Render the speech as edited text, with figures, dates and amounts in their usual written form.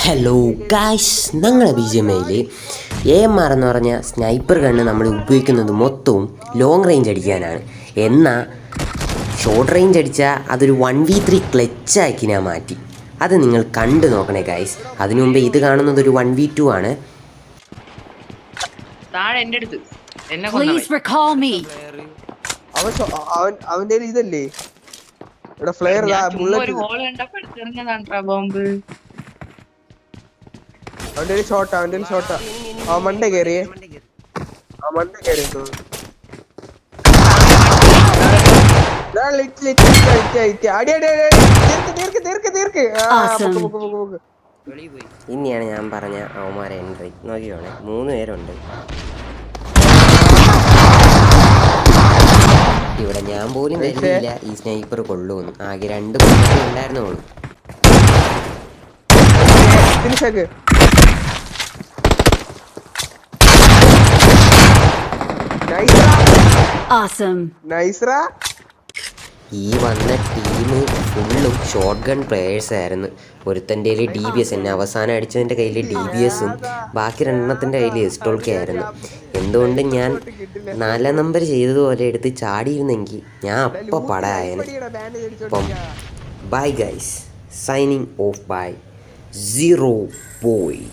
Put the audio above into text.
Hello guys, ഞങ്ങളെ B G M ഐയിൽ AMR എന്ന് പറഞ്ഞ സ്നൈപ്പർ ഗണ്ണ് നമ്മൾ ഉപയോഗിക്കുന്നത് മൊത്തവും ലോങ് റേഞ്ച് അടിക്കാനാണ്. എന്നാൽ ഷോർട്ട് റേഞ്ച് അടിച്ചാൽ അതൊരു 1v3 ക്ലച്ചാക്കി ഞാൻ മാറ്റി. അത് നിങ്ങൾ കണ്ടു നോക്കണേ ഗായ്സ്. അതിനു മുമ്പേ ഇത് കാണുന്നത് ഒരു 1v2 ആണ്. അവന്റെ ഇതല്ലേ ഇവിടെ ഫ്ലെയർ ബുള്ളറ്റ് അവന്റെ ഷോട്ടാ ആ മണ്ട കയറിയേ ഇനിയാണ് ഞാൻ പറഞ്ഞ അവന്മാരെ എൻട്രി നോക്കിയോണേ. 3 പേരുണ്ട് ഇവിടെ. ഞാൻ പോലും കരുതിയില്ല ഈ സ്നൈപ്പർ കൊള്ളുമെന്ന്. ആകെ 2 കുട്ടി ഉണ്ടായിരുന്നുള്ളൂ. ഈ വന്ന ടീം ഫുള്ളും ഷോർട്ട് ഗൺ പ്ലേയേഴ്സ് ആയിരുന്നു. ഒരുത്തൻ്റെ കയ്യിൽ DBS, എന്നെ അവസാനം അടിച്ചതിൻ്റെ കയ്യിൽ DBSഉം ബാക്കി 2 കയ്യിൽ എസ്റ്റോൾക്കെ ആയിരുന്നു. എന്തുകൊണ്ട് ഞാൻ 4 നമ്പർ ചെയ്തതുപോലെ എടുത്ത് ചാടിയിരുന്നെങ്കിൽ ഞാൻ അപ്പം പടയായേനെ. അപ്പം bye guys, signing off bye 0 boy.